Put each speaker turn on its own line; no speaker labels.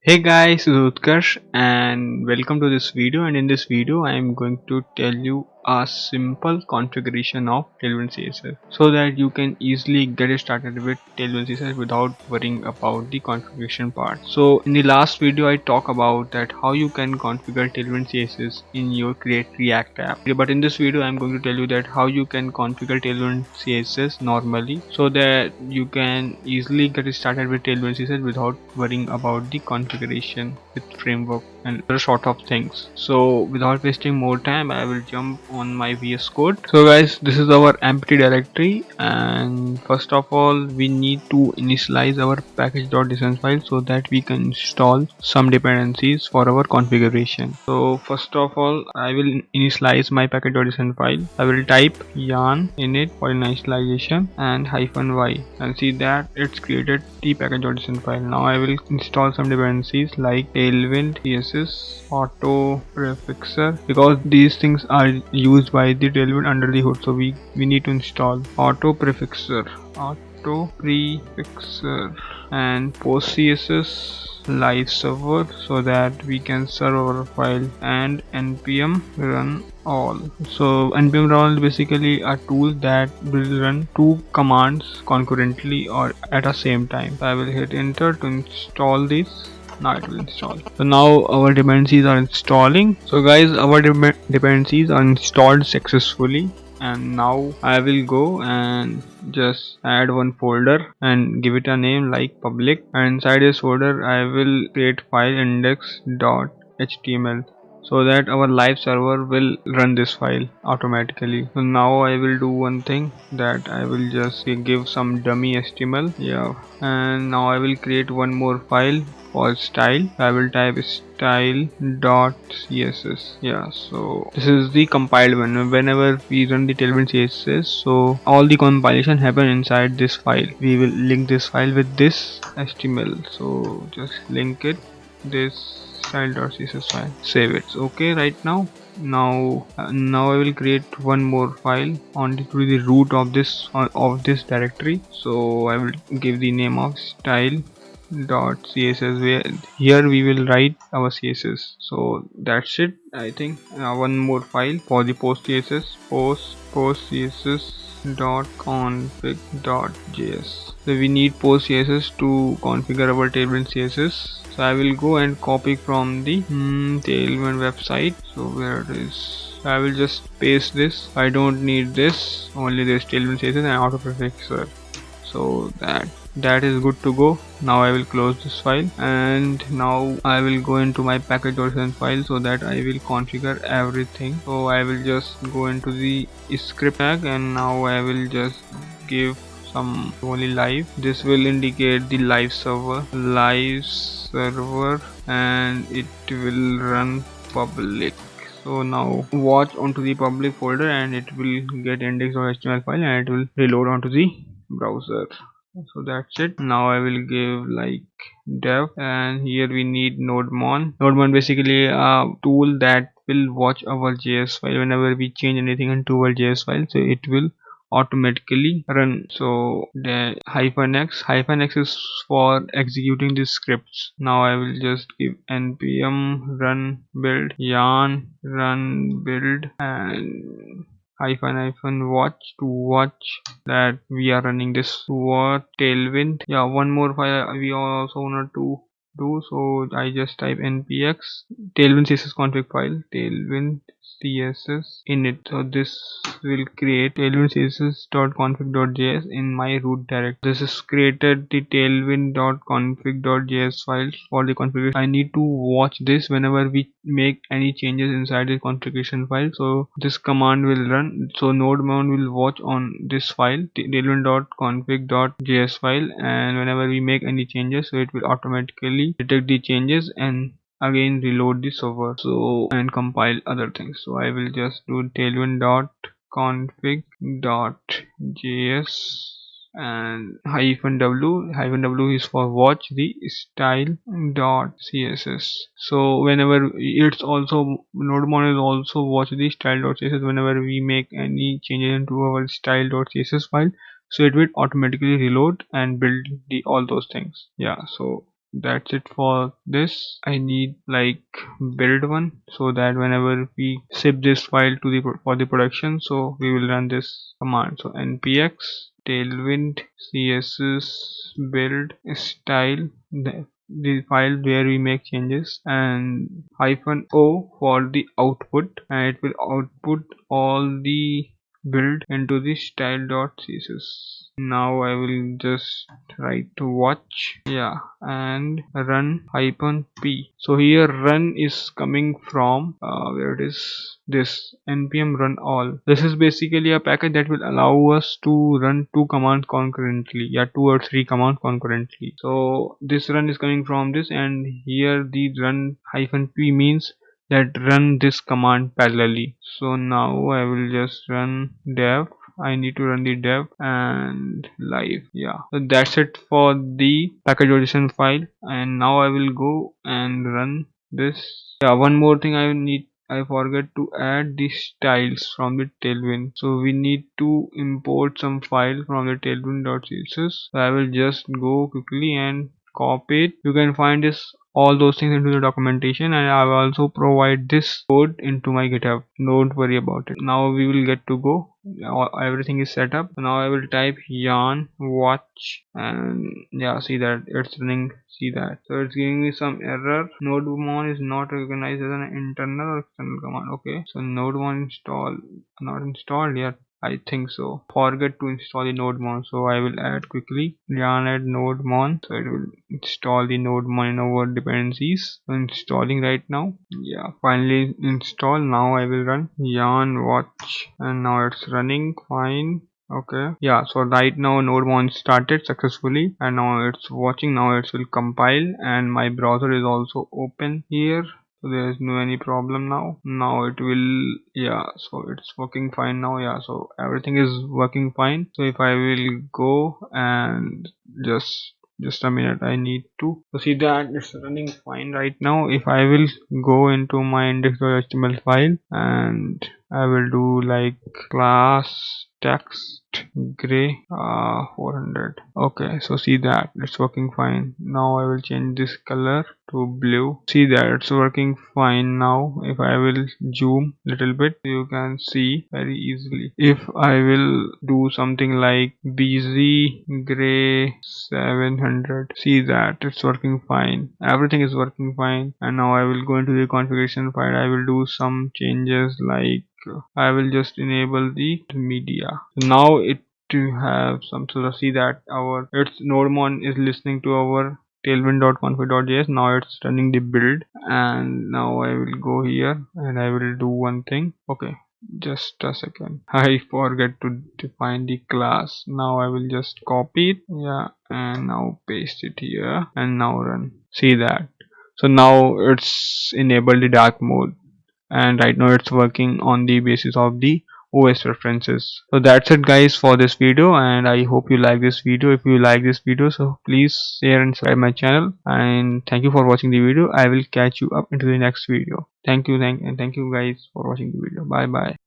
Hey guys, this is Utkarsh and welcome to this video, and in this video I am going to tell you a simple configuration of Tailwind CSS so that you can easily get started with Tailwind CSS without worrying about the configuration part. So in the last video I talked about that how you can configure Tailwind CSS in your Create React app, but in this video I am going to tell you that how you can configure Tailwind CSS normally so that you can easily get started with Tailwind CSS without worrying about the configuration with framework and other sort of things. So without wasting more time, I will jump on my VS Code. So guys, this is our empty directory, and first of all we need to initialize our package.json file so that we can install some dependencies for our configuration. So first of all I will initialize my package.json file. I will type yarn init for initialization and -y, and see that it's created the package.json file. Now I will install some dependencies like tailwind, css, auto prefixer, because these things are used by the tailwind under the hood, so we need to install auto prefixer and post css live server so that we can serve our file, and npm run all. So npm run all is basically a tool that will run two commands concurrently or at the same time. So I will hit enter to install this. Now it will install. So now our dependencies are installing. So guys, our dependencies are installed successfully, and now I will go and just add one folder and give it a name like public, and inside this folder I will create file index.html so that our live server will run this file automatically. So now I will do one thing, that I will just give some dummy HTML, and now I will create one more file for style. I will type style.css. So this is the compiled one. Whenever we run the tailwind css, so all the compilation happen inside this file. We will link this file with this HTML, so just link it, this style.css file, save it. Okay, right now I will create one more file on the root of this directory. So I will give the name of style.css, where here we will write our css. So that's it. I think one more file for the post css, post css config.js. So we need post css to configure our tailwind css. So I will go and copy from the tailwind website. So where it is, I will just paste this. I don't need this, only this tailwind css and auto prefixer. So that is good to go. Now I will close this file, and now I will go into my package.json file so that I will configure everything. So I will just go into the script tag, and now I will just give some only live. This will indicate the live server, and it will run public. So now watch onto the public folder, and it will get index.html file, and it will reload onto the browser. So that's it. Now I will give like dev, and here we need nodemon. Nodemon basically a tool that will watch our JS file whenever we change anything into our JS file, so it will automatically run. So the -x is for executing the scripts. Now I will just give npm run build yarn run build and -watch to watch that we are running this what tailwind. One more file we also want to do, so I just type npx tailwind css config file, tailwind css init. So this will create tailwind css.config.js in my root directory. This is created the tailwind.config.js files for the configuration. I need to watch this whenever we make any changes inside the configuration file, so this command will run. So nodemon will watch on this file, tailwind.config.js file, and whenever we make any changes, so it will automatically detect the changes and again reload the server, so and compile other things. So I will just do tailwind.config.js and -w is for watch the style.css. so whenever it's also nodemon will also watch the style.css whenever we make any changes into our style.css file, so it will automatically reload and build the all those things. So that's it for this. I need like build one, so that whenever we ship this file to the for the production, so we will run this command. So npx tailwind css build style, the file where we make changes, and -o for the output, and it will output all the build into the style.css. Now I will just try to watch, yeah, and run -p. So here run is coming from where it is, this npm run all. This is basically a package that will allow us to run two commands concurrently, yeah, two or three commands concurrently. So this run is coming from this, and here the run -p means that run this command parallelly. So now I will just run dev. I need to run the dev and live, yeah. So that's it for the package.json file, and now I will go and run this. Yeah, one more thing I forget to add the styles from the tailwind. So we need to import some file from the tailwind.css. So I will just go quickly and copy it. You can find this all those things into the documentation, and I will also provide this code into my GitHub. Don't worry about it. Now we will get to go. Everything is set up. Now I will type yarn watch, and yeah, see that it's running. See that, so it's giving me some error. Nodemon is not recognized as an internal or external command. Okay, so nodemon install not installed yet, I think so. Forget to install the nodemon, so I will add quickly yarn add nodemon, so it will install the nodemon in our dependencies. So installing right now. Yeah, finally install. Now I will run yarn watch, and now it's running fine. Okay, yeah, so right now nodemon started successfully, and now it's watching. Now it will compile, and my browser is also open here, so there is no any problem now it will, yeah, so it's working fine now. Yeah, so everything is working fine. So if I will go and just a minute, I need to see that it's running fine right now. If I will go into my index.html file, and I will do like class text gray 400. Okay, so see that it's working fine. Now I will change this color to blue. See that it's working fine now. If I will zoom little bit, you can see very easily. If I will do something like bz gray 700, see that it's working fine. Everything is working fine. And now I will go into the configuration file. I will do some changes, like I will just enable the media. Now it to have some, so see that our its nodemon is listening to our tailwind.config.js. Now it's running the build, and now I will go here and I will do one thing. Okay, just a second, I forget to define the class. Now I will just copy it, yeah, and now paste it here, and now run. See that, so now it's enabled the dark mode, and right now it's working on the basis of the OS references. So that's it guys for this video, and I hope you like this video. If you like this video, so please share and subscribe my channel, and thank you for watching the video. I will catch you up into the next video. Thank you guys for watching the video. Bye bye.